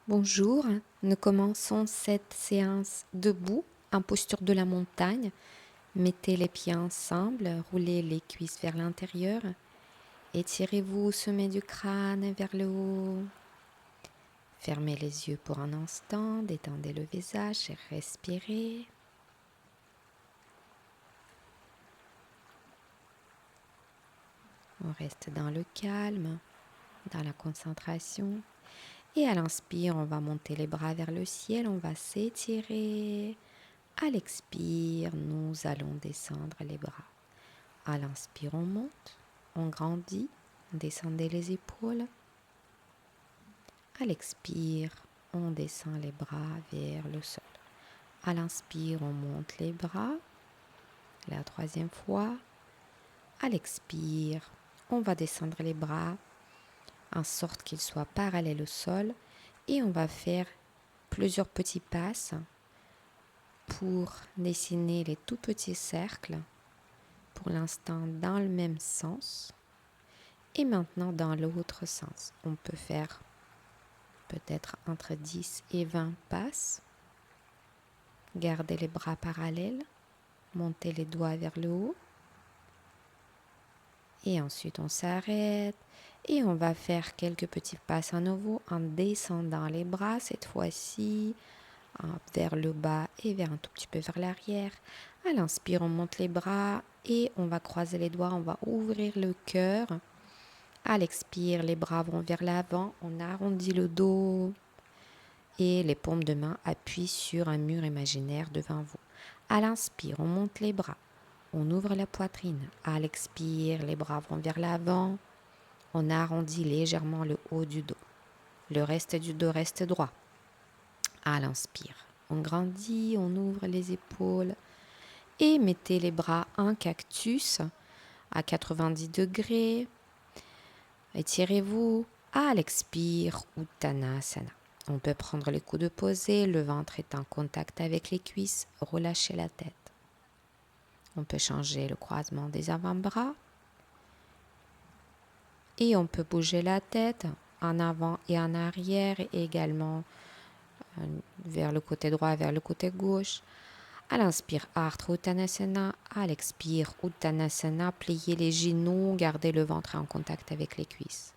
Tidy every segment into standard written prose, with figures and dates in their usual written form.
Bonjour, nous commençons cette séance debout en posture de la montagne. Mettez les pieds ensemble, roulez les cuisses vers l'intérieur, étirez-vous au sommet du crâne vers le haut. Fermez les yeux pour un instant, détendez le visage et respirez. On reste dans le calme, dans la concentration. Et à l'inspire, on va monter les bras vers le ciel, on va s'étirer. À l'expire, nous allons descendre les bras. À l'inspire, on monte, on grandit, descendez les épaules. À l'expire, on descend les bras vers le sol. À l'inspire, on monte les bras. La troisième fois. À l'expire, on va descendre les bras en sorte qu'ils soient parallèles au sol et on va faire plusieurs petits passes pour dessiner les tout petits cercles, pour l'instant dans le même sens et maintenant dans l'autre sens. On peut faire peut-être entre 10 et 20 passes. Gardez les bras parallèles, montez les doigts vers le haut et ensuite on s'arrête et on va faire quelques petits passes à nouveau en descendant les bras cette fois-ci vers le bas et vers un tout petit peu vers l'arrière. À l'inspire, on monte les bras et on va croiser les doigts, on va ouvrir le cœur. À l'expire, les bras vont vers l'avant, on arrondit le dos et les paumes de main appuient sur un mur imaginaire devant vous. À l'inspire, on monte les bras, on ouvre la poitrine. À l'expire, les bras vont vers l'avant, on arrondit légèrement le haut du dos. Le reste du dos reste droit. À l'inspire, on grandit, on ouvre les épaules et mettez les bras en cactus à 90 degrés. Étirez-vous. À l'expire, Uttanasana. On peut prendre les coudes posés, le ventre est en contact avec les cuisses, relâchez la tête. On peut changer le croisement des avant-bras et on peut bouger la tête en avant et en arrière et également vers le côté droit, vers le côté gauche. À l'inspire, Ardha Uttanasana. À l'expire, Uttanasana. Pliez les genoux, gardez le ventre en contact avec les cuisses.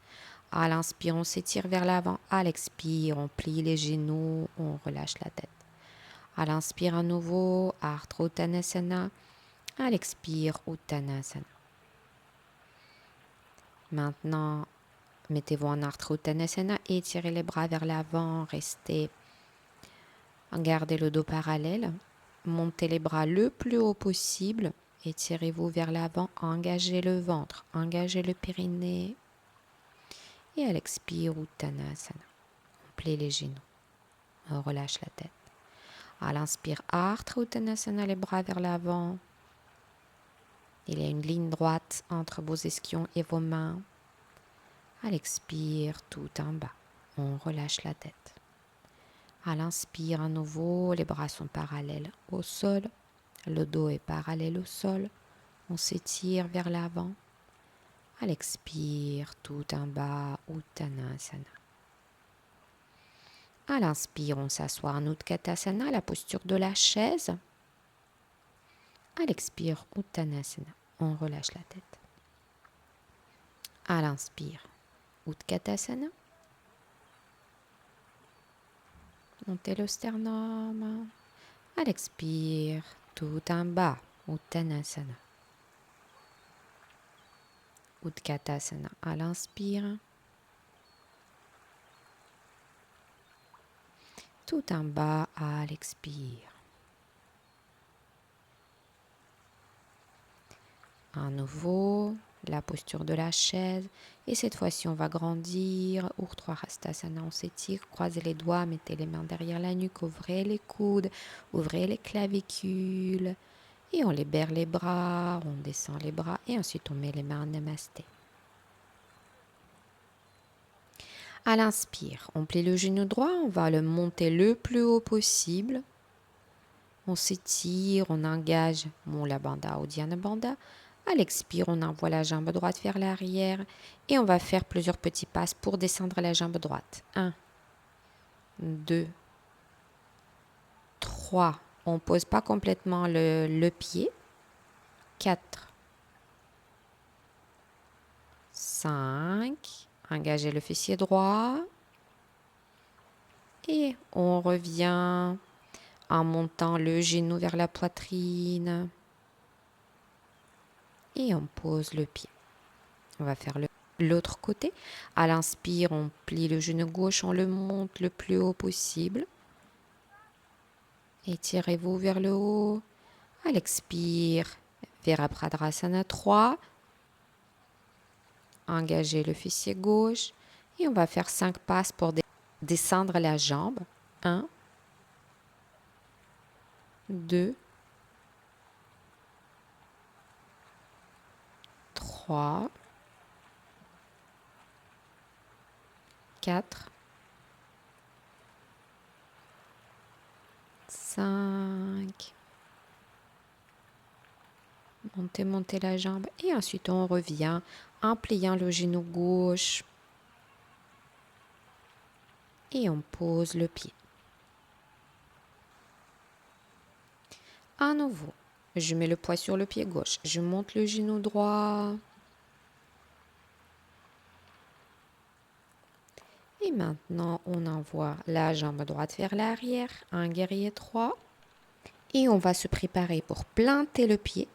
À l'inspire, on s'étire vers l'avant. À l'expire, on plie les genoux, on relâche la tête. À l'inspire à nouveau, Ardha Uttanasana. À l'expire, Uttanasana. Maintenant, mettez-vous en Ardha Uttanasana et étirez les bras vers l'avant. Restez, gardez le dos parallèle. Montez les bras le plus haut possible. Étirez-vous vers l'avant. Engagez le ventre, engagez le périnée. Et à l'expire, Uttanasana. On plie les genoux. On relâche la tête. À l'inspire, Ardha Uttanasana, les bras vers l'avant. Il y a une ligne droite entre vos ischions et vos mains. À l'expire, tout en bas. On relâche la tête. À l'inspire, à nouveau, les bras sont parallèles au sol. Le dos est parallèle au sol. On s'étire vers l'avant. À l'expire, tout en bas, Uttanasana. À l'inspire, on s'assoit en Utkatasana, la posture de la chaise. À l'expire, Uttanasana. On relâche la tête. À l'inspire, Utkatasana. Montez le sternum. À l'expire, tout en bas, Uttanasana. Utkatasana à l'inspire. Tout en bas à l'expire. À nouveau, la posture de la chaise. Et cette fois-ci, on va grandir. Urdhva Hastasana, on s'étire, croisez les doigts, mettez les mains derrière la nuque, ouvrez les coudes, ouvrez les clavicules. Et on libère les bras, on descend les bras et ensuite on met les mains en Namasté. À l'inspire, on plie le genou droit, on va le monter le plus haut possible. On s'étire, on engage Mula Bandha ou Dhyana Bandha. À l'expire, on envoie la jambe droite vers l'arrière et on va faire plusieurs petits passes pour descendre la jambe droite. 1, 2, 3. On ne pose pas complètement le pied. 4, 5. Engagez le fessier droit. Et on revient en montant le genou vers la poitrine. Et on pose le pied. On va faire l'autre côté. À l'inspire, on plie le genou gauche, on le monte le plus haut possible. Étirez-vous vers le haut. À l'expire, Virabhadrasana 3. Engagez le fessier gauche. Et on va faire 5 passes pour descendre la jambe. 1, 2, 3, 4, 5. Montez la jambe. Et ensuite, on revient en pliant le genou gauche. Et on pose le pied. À nouveau, je mets le poids sur le pied gauche. Je monte le genou droit. Et maintenant, on envoie la jambe droite vers l'arrière. Un guerrier 3. Et on va se préparer pour planter le pied.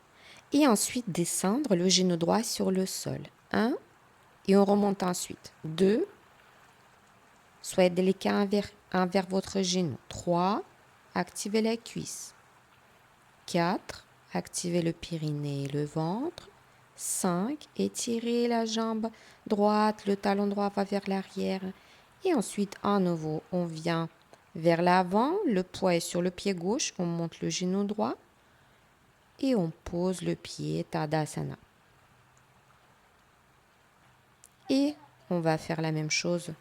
Et ensuite descendre le genou droit sur le sol. 1. Et on remonte ensuite. 2. Soyez délicat envers votre genou. 3. Activez la cuisse. 4. Activez le périnée et le ventre. 5. Étirez la jambe droite. Le talon droit va vers l'arrière. Et ensuite, à nouveau, on vient vers l'avant. Le poids est sur le pied gauche. On monte le genou droit. Et on pose le pied Tadasana. Et on va faire la même chose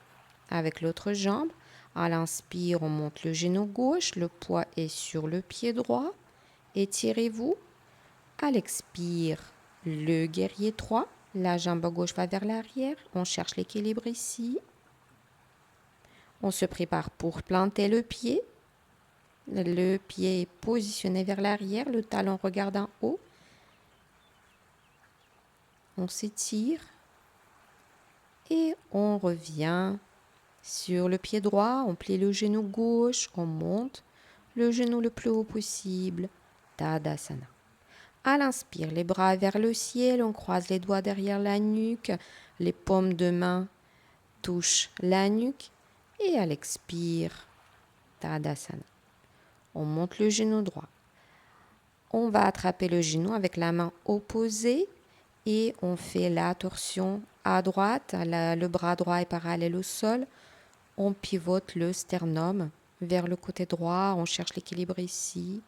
avec l'autre jambe. À l'inspire, on monte le genou gauche. Le poids est sur le pied droit. Étirez-vous. À l'expire, le guerrier 3. La jambe gauche va vers l'arrière. On cherche l'équilibre ici. On se prépare pour planter le pied. Le pied est positionné vers l'arrière. Le talon regarde en haut. On s'étire. Et on revient sur le pied droit. On plie le genou gauche. On monte le genou le plus haut possible. Tadasana. À l'inspire, les bras vers le ciel. On croise les doigts derrière la nuque. Les paumes de main touchent la nuque. Et à l'expire, Tadasana. On monte le genou droit. On va attraper le genou avec la main opposée et on fait la torsion à droite. Le bras droit est parallèle au sol. On pivote le sternum vers le côté droit. On cherche l'équilibre ici.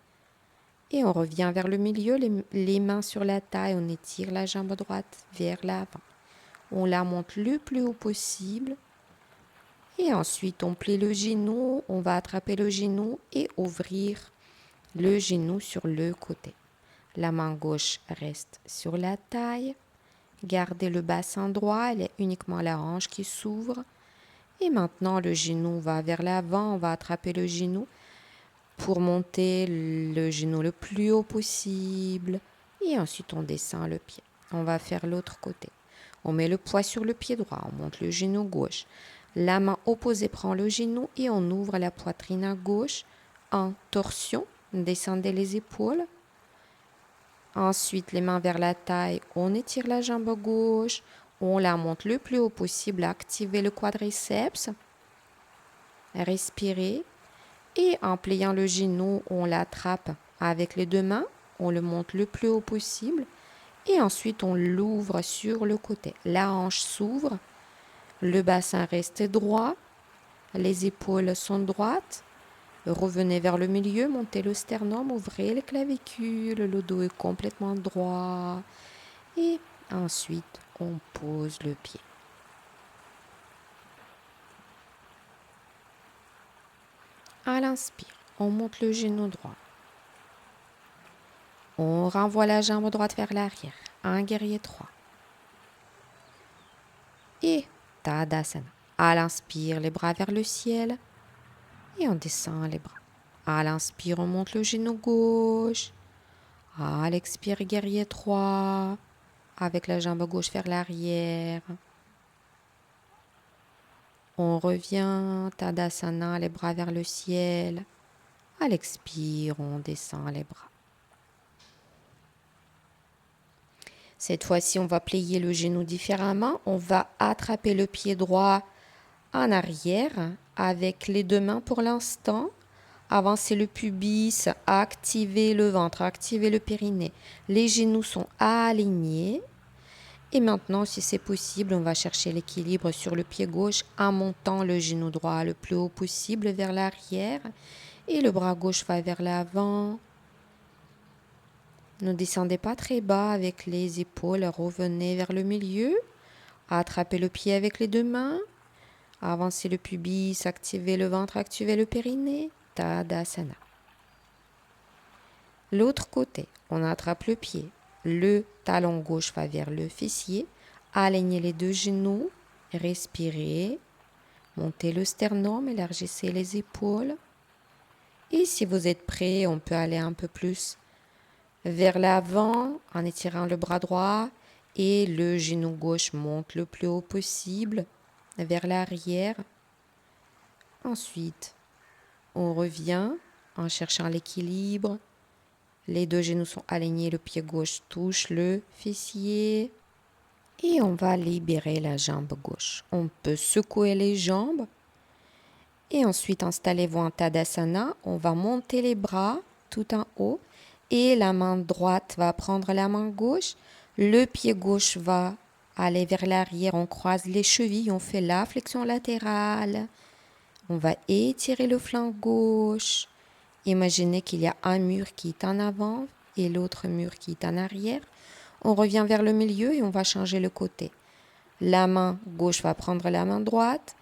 Et on revient vers le milieu, les mains sur la taille. On étire la jambe droite vers l'avant. On la monte le plus haut possible. Et ensuite, on plie le genou. On va attraper le genou et ouvrir le genou sur le côté. La main gauche reste sur la taille. Gardez le bassin droit. Il est uniquement la hanche qui s'ouvre. Et maintenant, le genou va vers l'avant. On va attraper le genou pour monter le genou le plus haut possible. Et ensuite, on descend le pied. On va faire l'autre côté. On met le poids sur le pied droit. On monte le genou gauche. La main opposée prend le genou et on ouvre la poitrine à gauche en torsion. Descendez les épaules. Ensuite, les mains vers la taille. On étire la jambe gauche. On la monte le plus haut possible. Activez le quadriceps. Respirez. Et en pliant le genou, on l'attrape avec les deux mains. On le monte le plus haut possible. Et ensuite, on l'ouvre sur le côté. La hanche s'ouvre. Le bassin reste droit. Les épaules sont droites. Revenez vers le milieu, montez le sternum, ouvrez les clavicules. Le dos est complètement droit. Et ensuite, on pose le pied. À l'inspire, on monte le genou droit. On renvoie la jambe droite vers l'arrière. Un guerrier 3. Et Tadasana. À l'inspire, les bras vers le ciel. Et on descend les bras. À l'inspire, on monte le genou gauche. À l'expire, guerrier 3. Avec la jambe gauche vers l'arrière. On revient, Tadasana, les bras vers le ciel. À l'expire, on descend les bras. Cette fois-ci, on va plier le genou différemment. On va attraper le pied droit en arrière avec les deux mains pour l'instant. Avancer le pubis, activer le ventre, activer le périnée. Les genoux sont alignés. Et maintenant, si c'est possible, on va chercher l'équilibre sur le pied gauche en montant le genou droit le plus haut possible vers l'arrière. Et le bras gauche va vers l'avant. Ne descendez pas très bas avec les épaules. Revenez vers le milieu. Attrapez le pied avec les deux mains. Avancez le pubis, activez le ventre, activez le périnée. Tadasana. L'autre côté, on attrape le pied. Le talon gauche va vers le fessier. Alignez les deux genoux. Respirez. Montez le sternum, élargissez les épaules. Et si vous êtes prêt, on peut aller un peu plus vers l'avant en étirant le bras droit et le genou gauche monte le plus haut possible vers l'arrière. Ensuite, on revient en cherchant l'équilibre. Les deux genoux sont alignés, le pied gauche touche le fessier. Et on va libérer la jambe gauche. On peut secouer les jambes. Et ensuite, installez-vous en Tadasana. On va monter les bras tout en haut. Et la main droite va prendre la main gauche. Le pied gauche va aller vers l'arrière. On croise les chevilles. On fait la flexion latérale. On va étirer le flanc gauche. Imaginez qu'il y a un mur qui est en avant et l'autre mur qui est en arrière. On revient vers le milieu et on va changer le côté. La main gauche va prendre la main droite.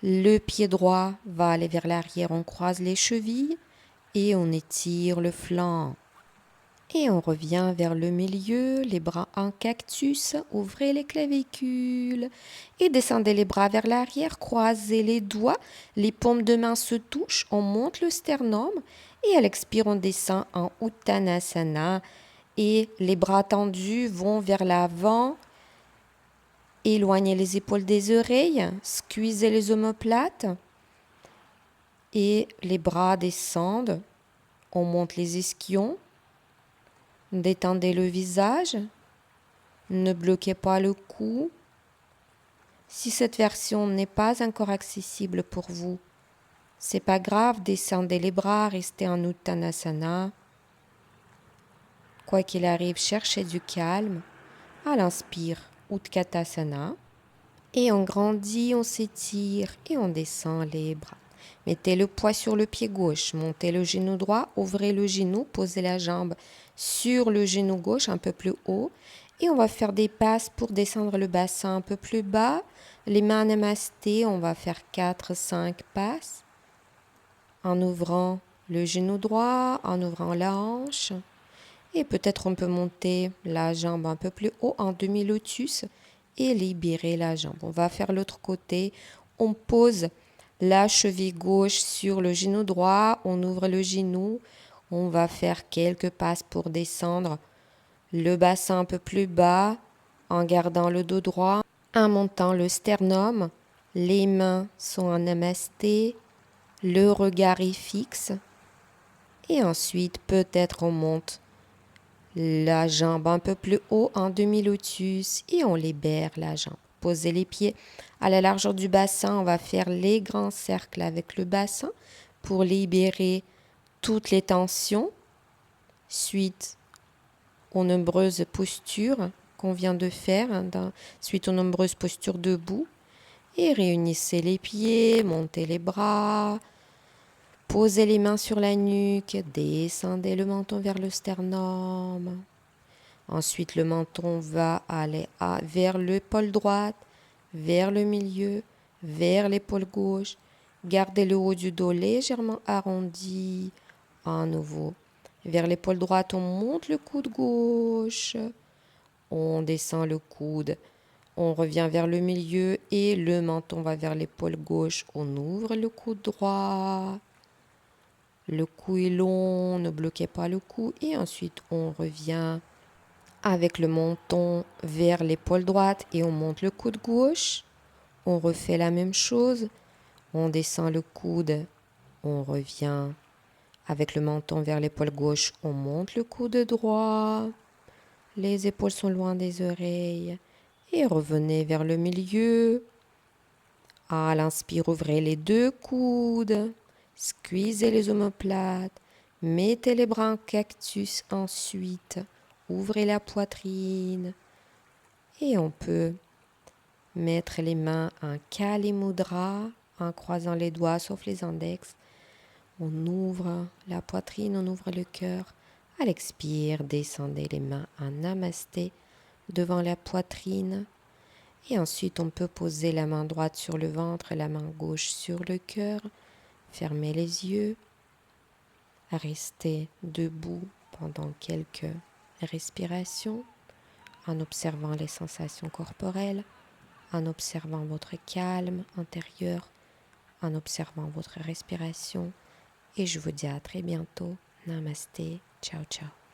Le pied droit va aller vers l'arrière. On croise les chevilles et on étire le flanc. Et on revient vers le milieu, les bras en cactus, ouvrez les clavicules et descendez les bras vers l'arrière, croisez les doigts, les paumes de main se touchent, on monte le sternum et à l'expire on descend en Uttanasana et les bras tendus vont vers l'avant, éloignez les épaules des oreilles, squeezez les omoplates et les bras descendent, on monte les ischions. Détendez le visage, ne bloquez pas le cou. Si cette version n'est pas encore accessible pour vous, c'est pas grave, descendez les bras, restez en Uttanasana. Quoi qu'il arrive, cherchez du calme. À l'inspire, Utkatasana. Et on grandit, on s'étire et on descend les bras. Mettez le poids sur le pied gauche, montez le genou droit, ouvrez le genou, posez la jambe sur le genou gauche un peu plus haut. Et on va faire des passes pour descendre le bassin un peu plus bas. Les mains namasté, on va faire 4-5 passes. En ouvrant le genou droit, en ouvrant la hanche. Et peut-être on peut monter la jambe un peu plus haut en demi-lotus et libérer la jambe. On va faire l'autre côté. On pose la cheville gauche sur le genou droit. On ouvre le genou. On va faire quelques passes pour descendre le bassin un peu plus bas en gardant le dos droit, en montant le sternum. Les mains sont en namasté. Le regard est fixe. Et ensuite, peut-être on monte la jambe un peu plus haut en demi-lotus et on libère la jambe. Posez les pieds à la largeur du bassin. On va faire les grands cercles avec le bassin pour libérer toutes les tensions. Suite aux nombreuses postures qu'on vient de faire, suite aux nombreuses postures debout. Et réunissez les pieds, montez les bras. Posez les mains sur la nuque, descendez le menton vers le sternum. Ensuite, le menton va aller vers l'épaule droite, vers le milieu, vers l'épaule gauche. Gardez le haut du dos légèrement arrondi. À nouveau, vers l'épaule droite, on monte le coude gauche. On descend le coude. On revient vers le milieu et le menton va vers l'épaule gauche. On ouvre le coude droit. Le cou est long, ne bloquez pas le cou. Et ensuite, on revient avec le menton vers l'épaule droite et on monte le coude gauche. On refait la même chose. On descend le coude, on revient avec le menton vers l'épaule gauche, on monte le coude droit. Les épaules sont loin des oreilles. Et revenez vers le milieu. À l'inspire, ouvrez les deux coudes. Squeezez les omoplates. Mettez les bras en cactus ensuite. Ouvrez la poitrine. Et on peut mettre les mains en Kali Mudra en croisant les doigts sauf les index. On ouvre la poitrine, on ouvre le cœur. À l'expire, descendez les mains en Namasté devant la poitrine. Et ensuite, on peut poser la main droite sur le ventre, la main gauche sur le cœur. Fermez les yeux. Restez debout pendant quelques respirations en observant les sensations corporelles, en observant votre calme intérieur, en observant votre respiration. Et je vous dis à très bientôt. Namasté. Ciao, ciao.